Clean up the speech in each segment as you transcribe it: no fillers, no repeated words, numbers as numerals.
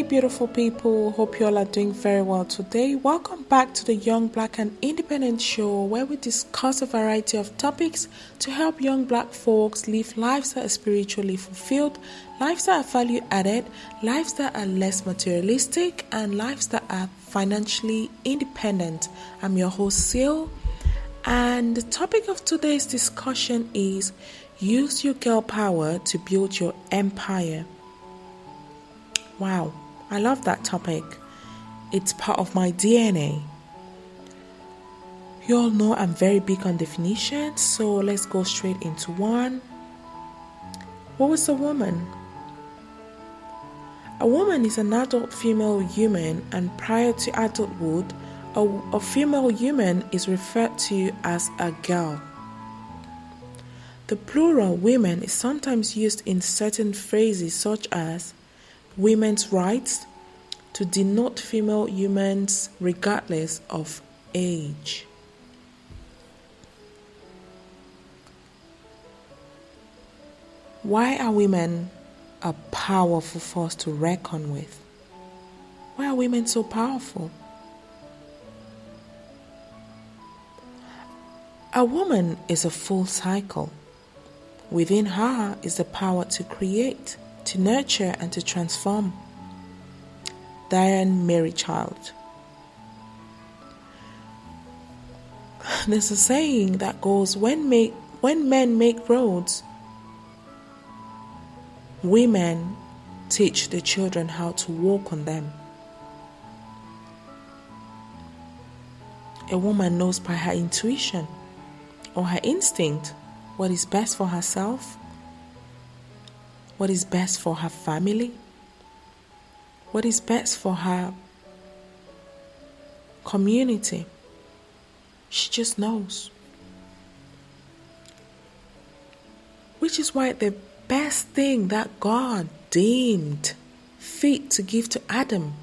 beautiful people. Hope you all are doing very well today. Welcome back to the Young Black and Independent Show, where we discuss a variety of topics to help young black folks live lives that are spiritually fulfilled, lives that are value added, lives that are less materialistic, and lives that are financially independent. I'm your host, Seal, and the topic of today's discussion is use your girl power to build your empire. Wow, I love that topic. It's part of my DNA. You all know I'm very big on definitions, so let's go straight into one. What is a woman? A woman is an adult female human, and prior to adulthood, a female human is referred to as a girl. The plural women is sometimes used in certain phrases such as women's rights to denote female humans regardless of age. Why are women a powerful force to reckon with? Why are women so powerful? A woman is a full cycle. Within her is the power to create, to nurture, and to transform. Diane Mary Child. There's a saying that goes, when men make roads, women teach the children how to walk on them. A woman knows by her intuition or her instinct what is best for herself, what is best for her family, what is best for her community. She just knows. Which is why the best thing that God deemed fit to give to Adam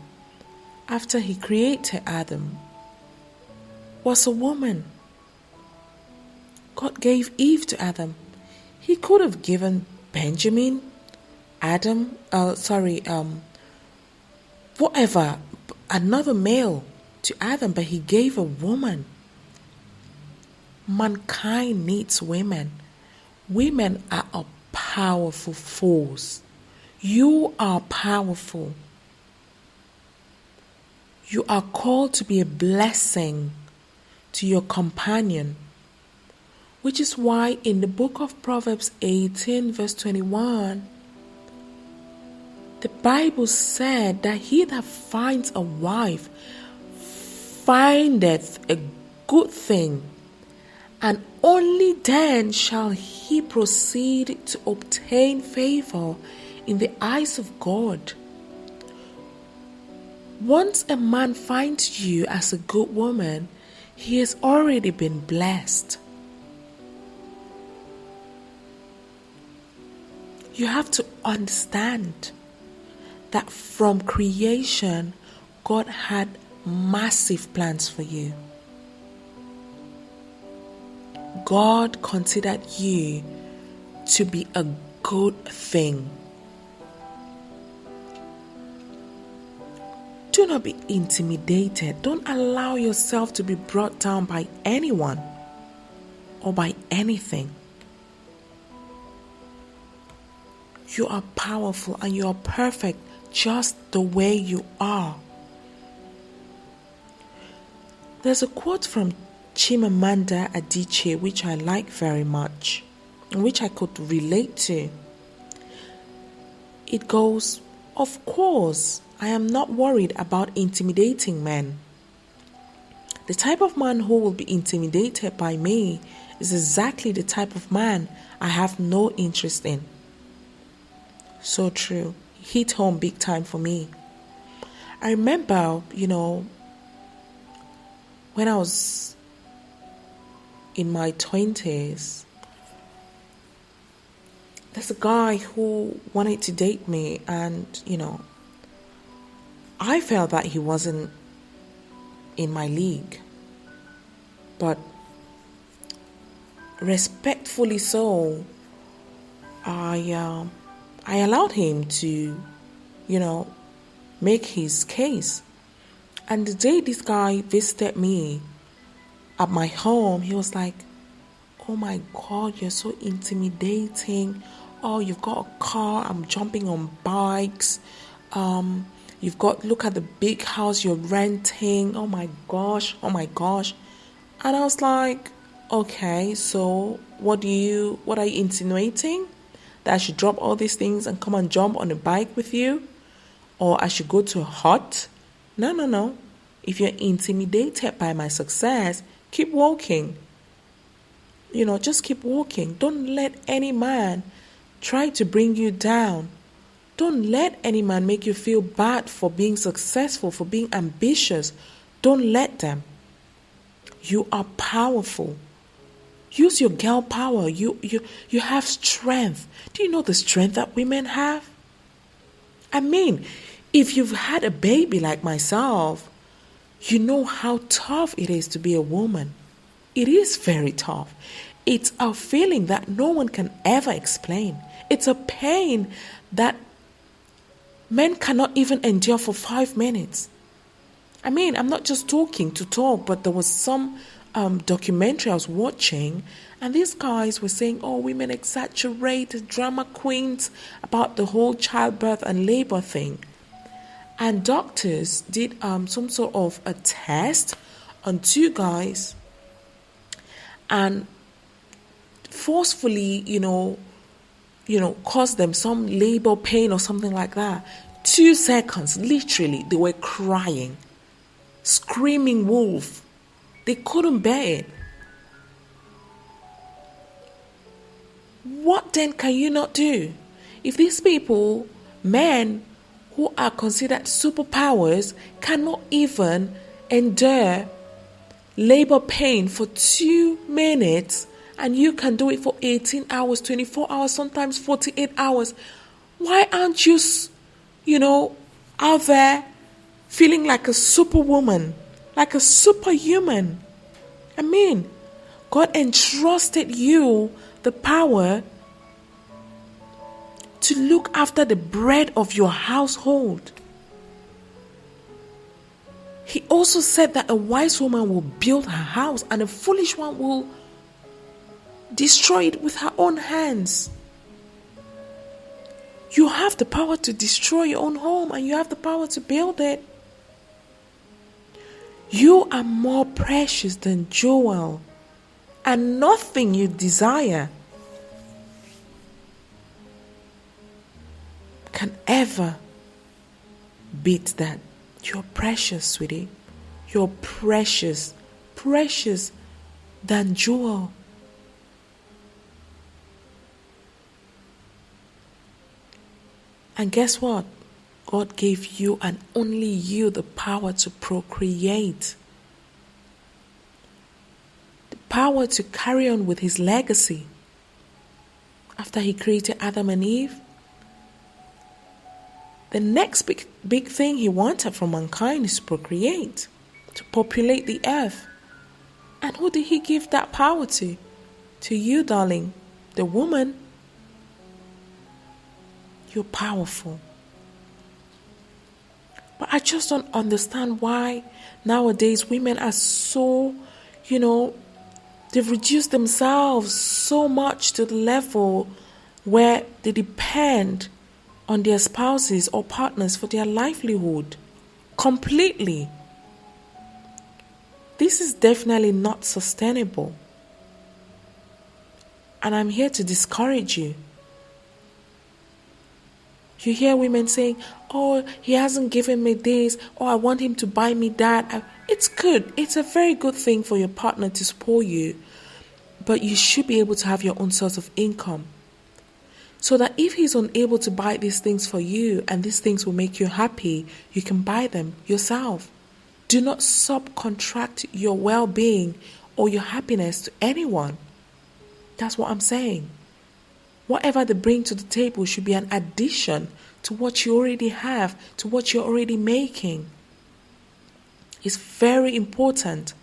after he created Adam was a woman. God gave Eve to Adam. He could have given Benjamin, whatever, another male to Adam, but he gave a woman. Mankind needs women. Women are a powerful force. You are powerful. You are called to be a blessing to your companion, which is why in the book of Proverbs 18 verse 21, the Bible said that he that finds a wife findeth a good thing, and only then shall he proceed to obtain favor in the eyes of God. Once a man finds you as a good woman, he has already been blessed. You have to understand that from creation, God had massive plans for you. God considered you to be a good thing. Do not be intimidated. Don't allow yourself to be brought down by anyone or by anything. You are powerful and you are perfect just the way you are. There's a quote from Chimamanda Adichie which I like very much and which I could relate to. It goes, "Of course, I am not worried about intimidating men. The type of man who will be intimidated by me is exactly the type of man I have no interest in." So true. Hit home big time for me. I remember, when I was in my 20s, there's a guy who wanted to date me, and, I felt that he wasn't in my league. But respectfully so, I allowed him to, make his case. And the day this guy visited me at my home, he was like, "Oh my God, you're so intimidating. Oh, you've got a car, I'm jumping on bikes. Look at the big house you're renting. Oh my gosh. And I was like, okay, so what are you insinuating? That I should drop all these things and come and jump on a bike with you? Or I should go to a hut? No. If you're intimidated by my success, keep walking. Just keep walking. Don't let any man try to bring you down. Don't let any man make you feel bad for being successful, for being ambitious. Don't let them. You are powerful. Use your girl power. You have strength. Do you know the strength that women have? I mean, if you've had a baby like myself, you know how tough it is to be a woman. It is very tough. It's a feeling that no one can ever explain. It's a pain that men cannot even endure for 5 minutes. I mean, I'm not just talking to talk, but there was some documentary I was watching, and these guys were saying, oh, women exaggerate, drama queens, about the whole childbirth and labor thing. And doctors did some sort of a test on 2 guys and forcefully, caused them some labor pain or something like that. 2 seconds, literally, they were crying, screaming wolf. They couldn't bear it. What then can you not do? If these people, men who are considered superpowers, cannot even endure labor pain for 2 minutes, and you can do it for 18 hours, 24 hours, sometimes 48 hours, why aren't you, out there feeling like a superwoman, like a superhuman? I mean, God entrusted you the power to look after the bread of your household. He also said that a wise woman will build her house and a foolish one will destroy it with her own hands. You have the power to destroy your own home and you have the power to build it. You are more precious than jewel, and nothing you desire can ever beat that. You're precious, sweetie. You're precious than jewel. And guess what? God gave you and only you the power to procreate. The power to carry on with his legacy. After he created Adam and Eve, the next big thing he wanted from mankind is to procreate, to populate the earth. And who did he give that power to? To you, darling, the woman. You're powerful. But I just don't understand why nowadays women are so, they've reduced themselves so much to the level where they depend on their spouses or partners for their livelihood completely. This is definitely not sustainable. And I'm here to discourage you. You hear women saying, oh, he hasn't given me this, or I want him to buy me that. It's good. It's a very good thing for your partner to support you. But you should be able to have your own source of income. So that if he's unable to buy these things for you and these things will make you happy, you can buy them yourself. Do not subcontract your well-being or your happiness to anyone. That's what I'm saying. Whatever they bring to the table should be an addition to what you already have, to what you're already making. It's very important.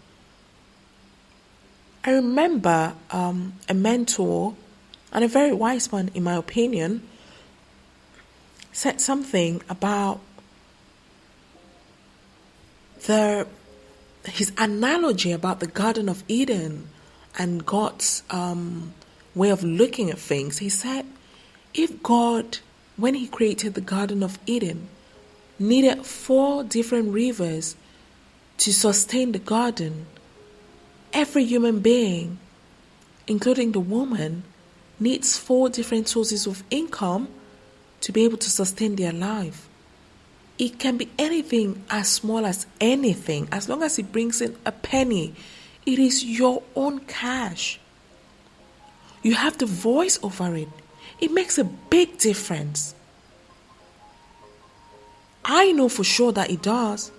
I remember a mentor, and a very wise one in my opinion, said something about his analogy about the Garden of Eden and God's way of looking at things, he said, if God, when he created the Garden of Eden, needed 4 different rivers to sustain the garden, every human being, including the woman, needs 4 different sources of income to be able to sustain their life. It can be anything as small as anything, as long as it brings in a penny. It is your own cash. You have the voice over it. It makes a big difference. I know for sure that it does.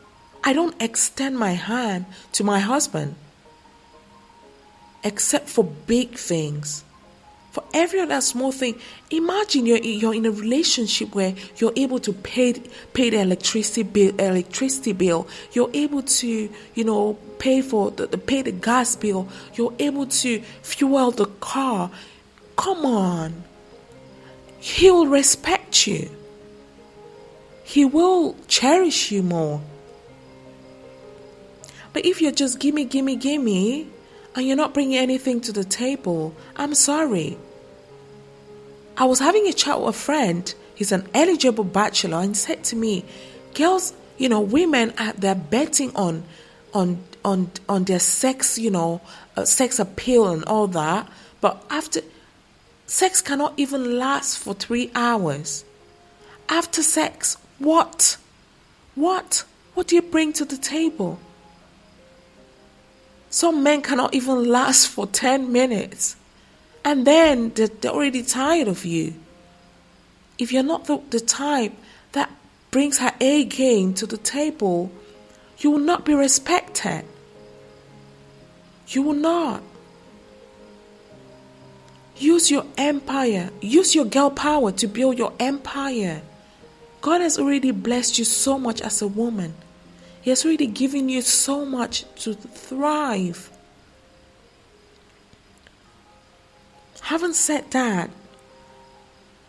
I don't extend my hand to my husband except for big things. For every other small thing, imagine you're in a relationship where you're able to pay the electricity bill. You're able to, pay the gas bill. You're able to fuel the car. Come on. He will respect you. He will cherish you more. But if you're just gimme, and you're not bringing anything to the table, I'm sorry. I was having a chat with a friend. He's an eligible bachelor, and said to me, girls, women, they're betting on their sex, sex appeal and all that. But after sex cannot even last for 3 hours. After sex, what? What do you bring to the table? Some men cannot even last for 10 minutes. And then they're already tired of you. If you're not the type that brings her A game to the table, you will not be respected. You will not. Use your empire. Use your girl power to build your empire. God has already blessed you so much as a woman. He has already given you so much to thrive. Having said that,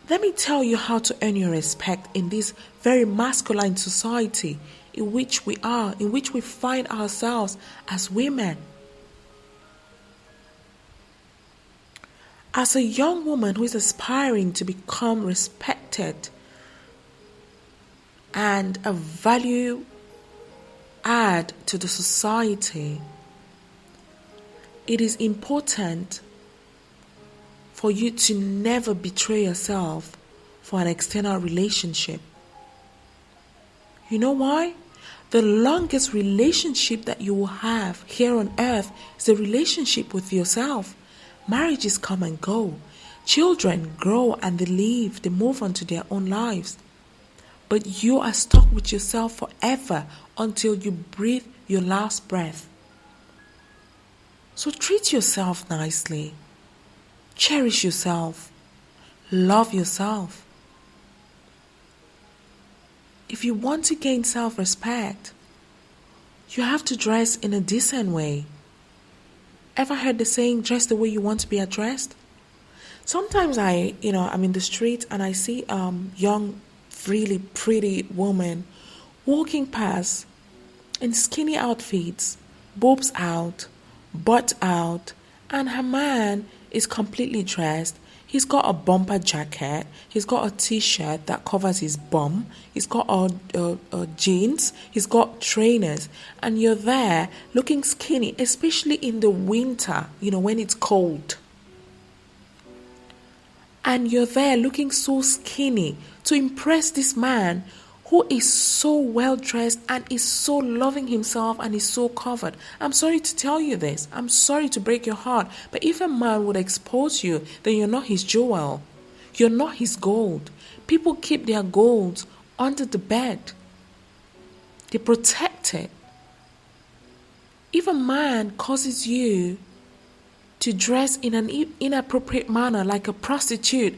let me tell you how to earn your respect in this very masculine society in which we are, in which we find ourselves as women. As a young woman who is aspiring to become respected and a value add to the society, it is important for you to never betray yourself for an external relationship. You know why? The longest relationship that you will have here on earth is a relationship with yourself. Marriages come and go. Children grow and they leave, they move on to their own lives. But you are stuck with yourself forever until you breathe your last breath. So treat yourself nicely. Cherish yourself. Love yourself. If you want to gain self-respect, you have to dress in a decent way. Ever heard the saying, dress the way you want to be addressed? Sometimes I'm in the street and I see young, really pretty woman walking past in skinny outfits, boobs out, butt out, and her man is completely dressed. He's got a bumper jacket, he's got a t-shirt that covers his bum, he's got jeans, he's got trainers, and you're there looking skinny, especially in the winter, when it's cold. And you're there looking so skinny to impress this man who is so well dressed and is so loving himself and is so covered. I'm sorry to tell you this. I'm sorry to break your heart. But if a man would expose you, then you're not his jewel. You're not his gold. People keep their gold under the bed. They protect it. If a man causes you to dress in an inappropriate manner like a prostitute,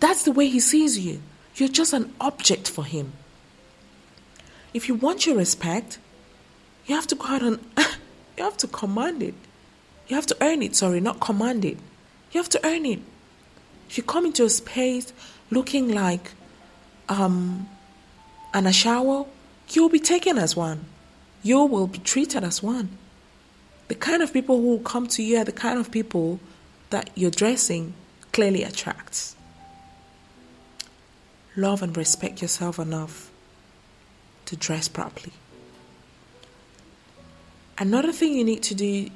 that's the way he sees you. You're just an object for him. If you want your respect, you have to go out and you have to command it. You have to earn it, not command it. You have to earn it. If you come into a space looking like an ashawo, you'll be taken as one. you will be treated as one. The kind of people who will come to you are the kind of people that your dressing clearly attracts. Love and respect yourself enough to dress properly. Another thing you need to do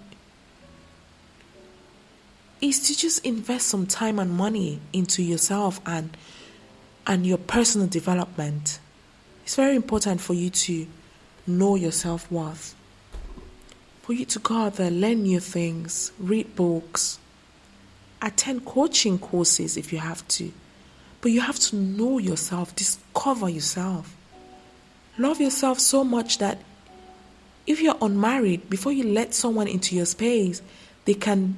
is to just invest some time and money into yourself and your personal development. It's very important for you to know your self-worth. For you to go out there, learn new things, read books, attend coaching courses if you have to. But you have to know yourself, discover yourself. Love yourself so much that if you're unmarried, before you let someone into your space, they can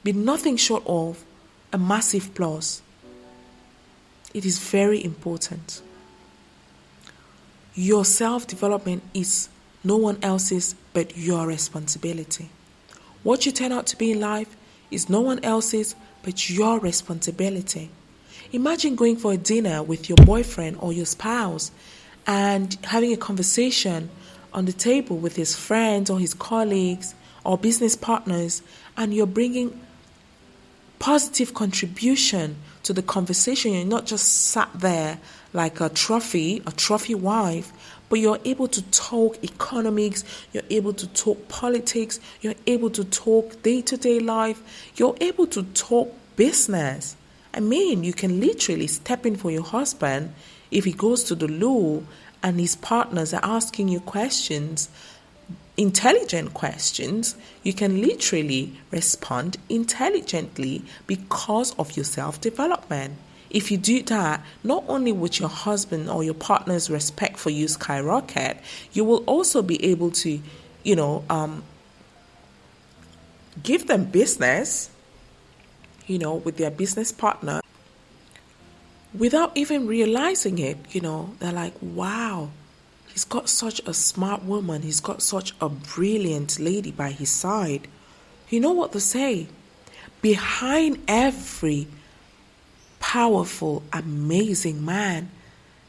be nothing short of a massive plus. It is very important. Your self-development is no one else's but your responsibility. What you turn out to be in life is no one else's but your responsibility. Imagine going for a dinner with your boyfriend or your spouse and having a conversation on the table with his friends or his colleagues or business partners, and you're bringing positive contribution to the conversation. You're not just sat there like a trophy wife, but you're able to talk economics, you're able to talk politics, you're able to talk day-to-day life, you're able to talk business. I mean, you can literally step in for your husband if he goes to the loo and his partners are asking you questions, intelligent questions. You can literally respond intelligently because of your self-development. If you do that, not only would your husband or your partner's respect for you skyrocket, you will also be able to, give them business, with their business partner without even realizing it. They're like, wow, he's got such a smart woman. He's got such a brilliant lady by his side. You know what to say? Behind every powerful, amazing man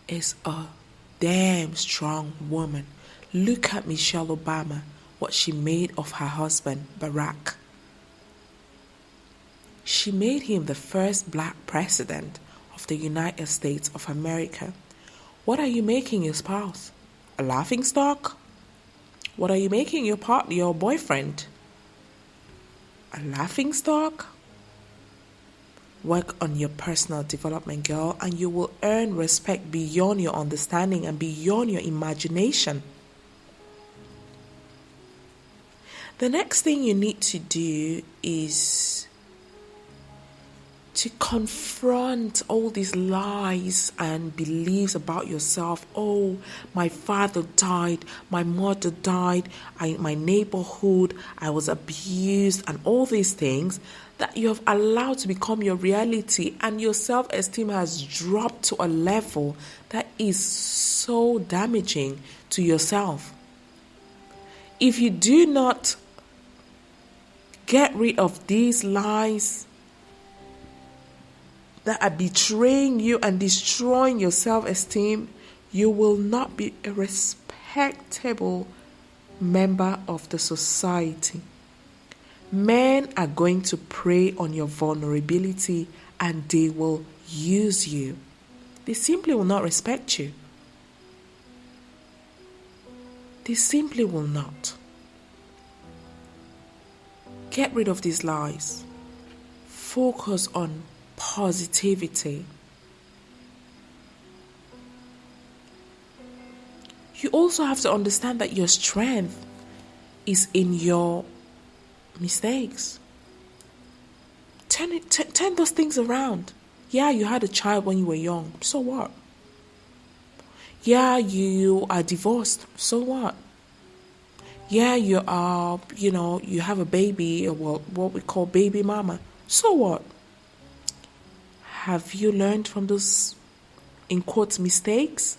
is a damn strong woman. Look at Michelle Obama, what she made of her husband, Barack. She made him the first black president of the United States of America. What are you making your spouse? A laughingstock? What are you making your boyfriend? A laughingstock? Work on your personal development, girl, and you will earn respect beyond your understanding and beyond your imagination. The next thing you need to do is to confront all these lies and beliefs about yourself. Oh, my father died, my mother died, my neighborhood, I was abused, and all these things that you have allowed to become your reality, and your self-esteem has dropped to a level that is so damaging to yourself. If you do not get rid of these lies that are betraying you and destroying your self-esteem, you will not be a respectable member of the society. Men are going to prey on your vulnerability and they will use you. They simply will not respect you. They simply will not. Get rid of these lies. Focus on positivity. You also have to understand that your strength is in your mistakes. Turn those things around. Yeah, you had a child when you were young. So what? Yeah, you are divorced. So what? Yeah, you are, you have a baby, or what we call baby mama. So what? Have you learned from those, in quotes, mistakes?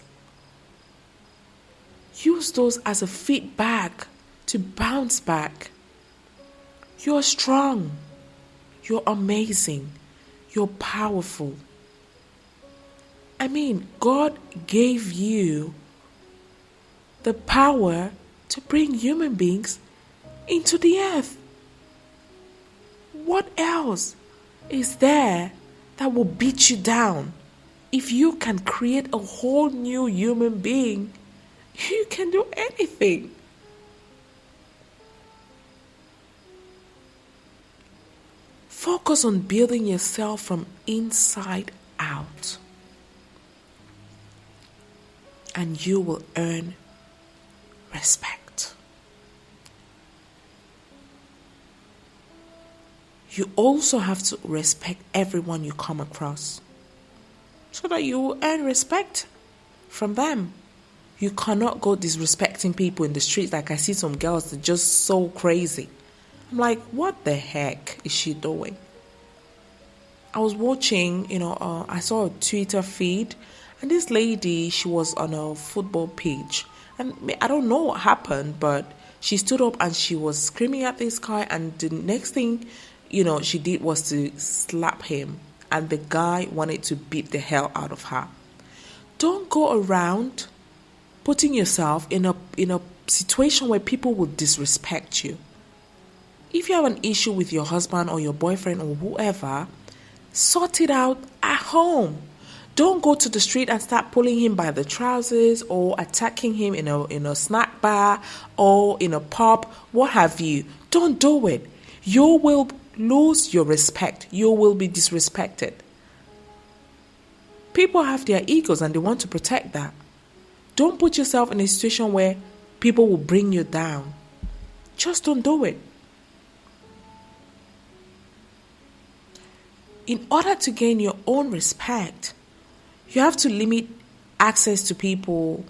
Use those as a feedback to bounce back. You're strong. You're amazing. You're powerful. I mean, God gave you the power to bring human beings into the earth. What else is there that will beat you down? If you can create a whole new human being, you can do anything. Focus on building yourself from inside out, and you will earn respect. You also have to respect everyone you come across, so that you will earn respect from them. You cannot go disrespecting people in the streets. Like I see some girls that are just so crazy. I'm like, what the heck is she doing? I was watching, I saw a Twitter feed, and this lady, she was on a football pitch. And I don't know what happened, but she stood up and she was screaming at this guy, and the next thing, she did was to slap him. And the guy wanted to beat the hell out of her. Don't go around putting yourself in a situation where people will disrespect you. If you have an issue with your husband or your boyfriend or whoever, sort it out at home. Don't go to the street and start pulling him by the trousers or attacking him in a snack bar or in a pub, what have you. Don't do it. You will lose your respect. You will be disrespected. People have their egos and they want to protect that. Don't put yourself in a situation where people will bring you down. Just don't do it. In order to gain your own respect, you have to limit access to people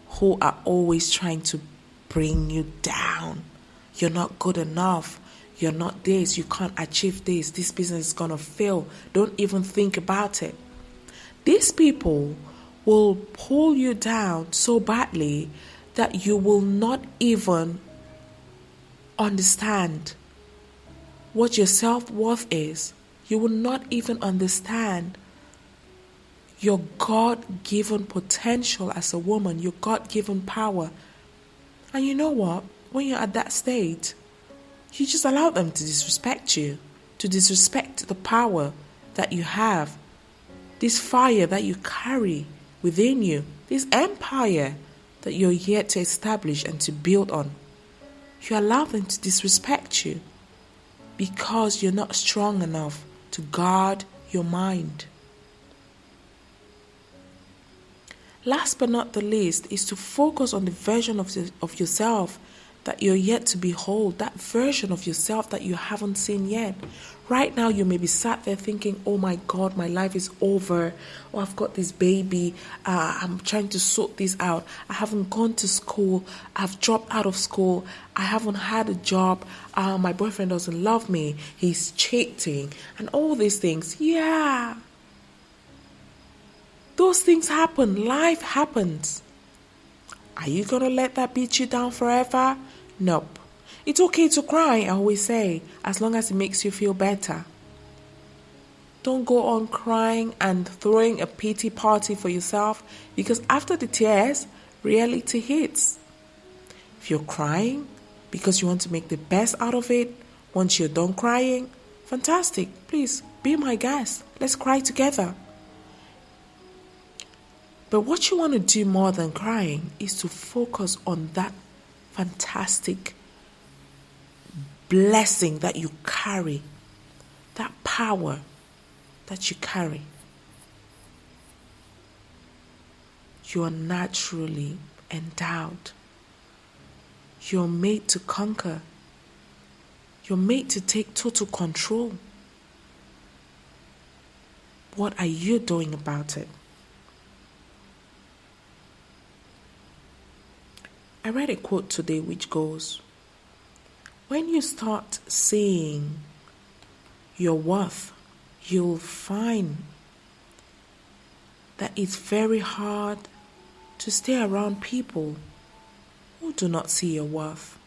who are always trying to bring you down. You're not good enough. You're not this. You can't achieve this. This business is going to fail. Don't even think about it. These people will pull you down so badly that you will not even understand what your self-worth is. You will not even understand your God-given potential as a woman, your God-given power. And you know what? When you're at that state, you just allow them to disrespect you, to disrespect the power that you have, this fire that you carry within you, this empire that you're here to establish and to build on. You allow them to disrespect you because you're not strong enough to guard your mind. Last but not the least is to focus on the version of yourself that you're yet to behold, that version of yourself that you haven't seen yet. Right now you may be sat there thinking, oh my God, my life is over. Oh, I've got this baby. I'm trying to sort this out. I haven't gone to school. I've dropped out of school. I haven't had a job. My boyfriend doesn't love me. He's cheating. And all these things. Yeah. Those things happen. Life happens. Are you going to let that beat you down forever? Nope. It's okay to cry, I always say, as long as it makes you feel better. Don't go on crying and throwing a pity party for yourself, because after the tears, reality hits. If you're crying because you want to make the best out of it, once you're done crying, fantastic. Please, be my guest. Let's cry together. But what you want to do more than crying is to focus on that fantastic blessing that you carry, that power that you carry. You are naturally endowed. You're made to conquer. You're made to take total control. What are you doing about it? I read a quote today which goes, when you start seeing your worth, you'll find that it's very hard to stay around people who do not see your worth.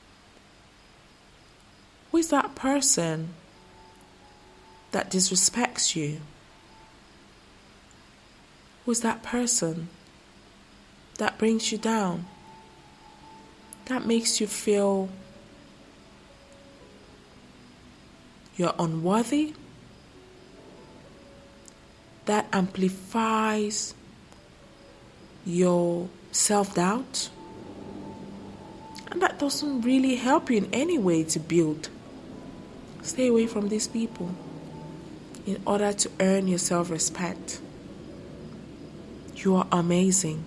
Who is that person that disrespects you? Who is that person that brings you down? that makes you feel you're unworthy, that amplifies your self-doubt, and that doesn't really help you in any way to build. Stay away from these people in order to earn your self-respect. You are amazing.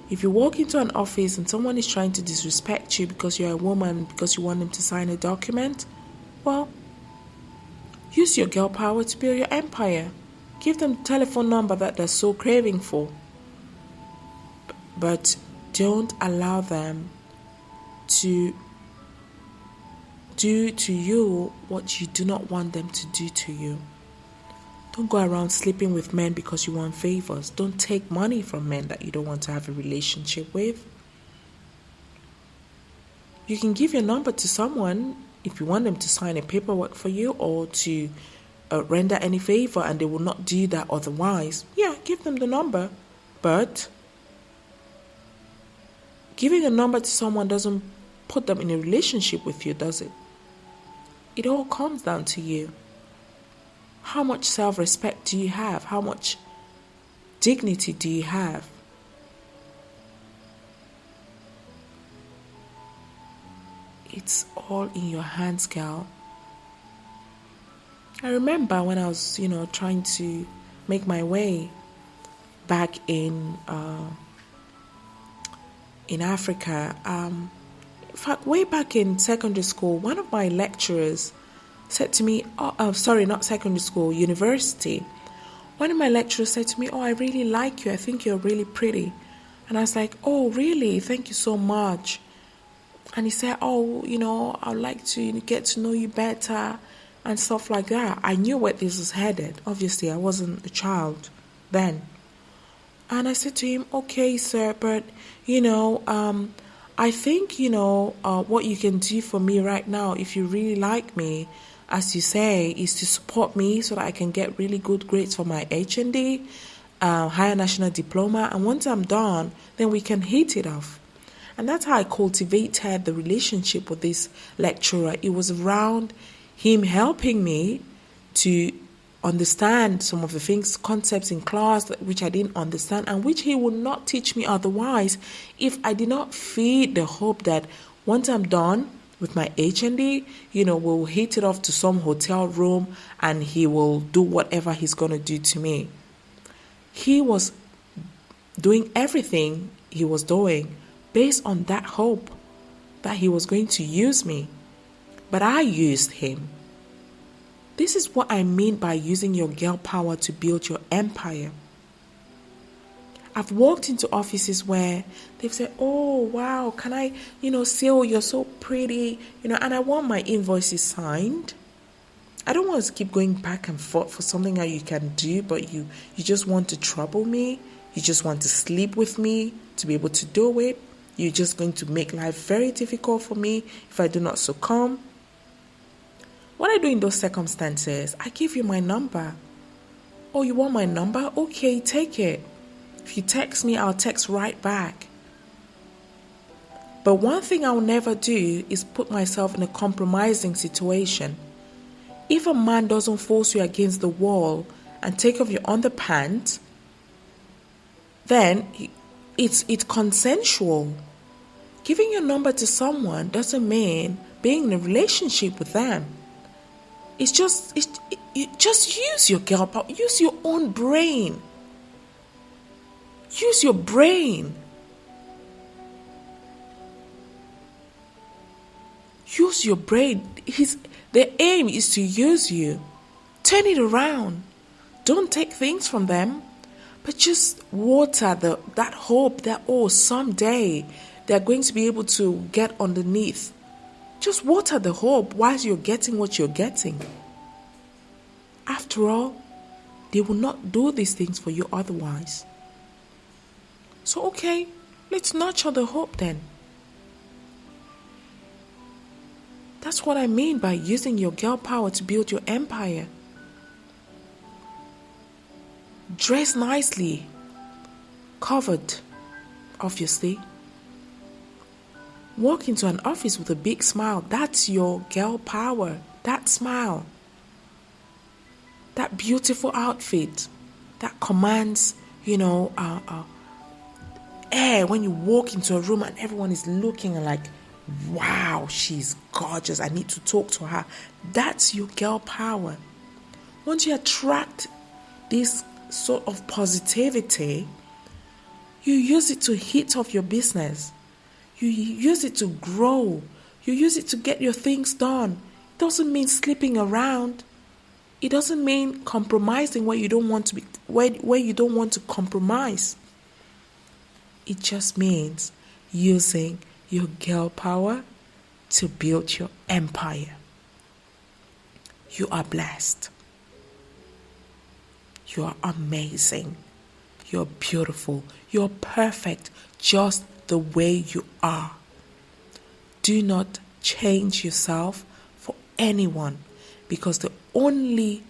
If you walk into an office and someone is trying to disrespect you because you're a woman, because you want them to sign a document, well, use your girl power to build your empire. Give them the telephone number that they're so craving for. But don't allow them to do to you what you do not want them to do to you. Don't go around sleeping with men because you want favors. Don't take money from men that you don't want to have a relationship with. You can give your number to someone if you want them to sign a paperwork for you or to render any favor, and they will not do that otherwise. Yeah, give them the number. But giving a number to someone doesn't put them in a relationship with you, does it? It all comes down to you. How much self-respect do you have? How much dignity do you have? It's all in your hands, girl. I remember when I was, trying to make my way back in Africa. In fact, way back in secondary school, one of my lecturers said to me, not secondary school, university. One of my lecturers said to me, I really like you. I think you're really pretty. And I was like, oh, really? Thank you so much. And he said, I'd like to get to know you better and stuff like that. I knew where this was headed. Obviously, I wasn't a child then. And I said to him, okay, sir, but, I think, what you can do for me right now, if you really like me, as you say, is to support me so that I can get really good grades for my HND, higher national diploma. And once I'm done, then we can hit it off. And that's how I cultivated the relationship with this lecturer. It was around him helping me to understand some of the things, concepts in class which I didn't understand and which he would not teach me otherwise if I did not feed the hope that once I'm done with my HND, we'll hit it off to some hotel room and he will do whatever he's going to do to me. He was doing everything he was doing based on that hope that he was going to use me. But I used him. This is what I mean by using your girl power to build your empire. I've walked into offices where they've said, oh, wow, can I, Sil, you're so pretty, and I want my invoices signed. I don't want to keep going back and forth for something that you can do, but you just want to trouble me. You just want to sleep with me to be able to do it. You're just going to make life very difficult for me if I do not succumb. What I do in those circumstances, I give you my number. Oh, you want my number? Okay, take it. If you text me, I'll text right back. But one thing I'll never do is put myself in a compromising situation. If a man doesn't force you against the wall and take off your underpants, then it's consensual. Giving your number to someone doesn't mean being in a relationship with them. It's just use your girl power. Use your own brain. Use your brain. Use your brain. The aim is to use you. Turn it around. Don't take things from them, but just water that hope that, someday they're going to be able to get underneath. Just water the hope whilst you're getting what you're getting. After all, they will not do these things for you otherwise. So, okay, let's nurture the hope then. That's what I mean by using your girl power to build your empire. Dress nicely, covered, obviously. walk into an office with a big smile. That's your girl power. That smile. That beautiful outfit that commands, air when you walk into a room and everyone is looking and like, wow, she's gorgeous. I need to talk to her. That's your girl power. Once you attract this sort of positivity, you use it to hit off your business. You use it to grow. You use it to get your things done. It doesn't mean sleeping around. It doesn't mean compromising where you don't want to be, where you don't want to compromise. It just means using your girl power to build your empire. You are blessed. You are amazing. You're beautiful. You're perfect just the way you are. Do not change yourself for anyone, because the only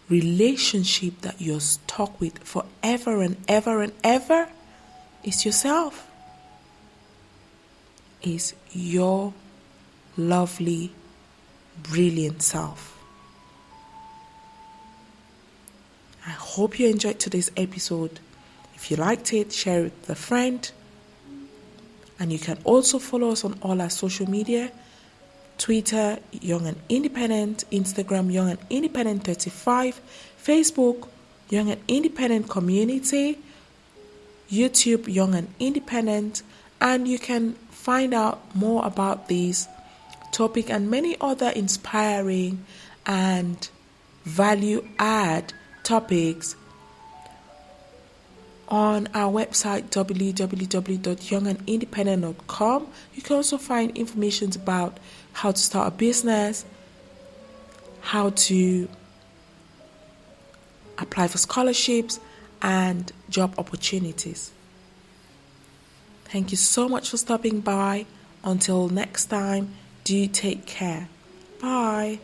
relationship that you're stuck with forever and ever and ever is yourself. Is your lovely, brilliant self. I hope you enjoyed today's episode. If you liked it, share it with a friend. And you can also follow us on all our social media. Twitter, Young and Independent. Instagram, Young and Independent 35. Facebook, Young and Independent Community. YouTube, Young and Independent. And you can find out more about this topic and many other inspiring and value-add topics on our website www.youngandindependent.com. You can also find information about how to start a business, how to apply for scholarships and job opportunities. Thank you so much for stopping by. Until next time, do take care. Bye.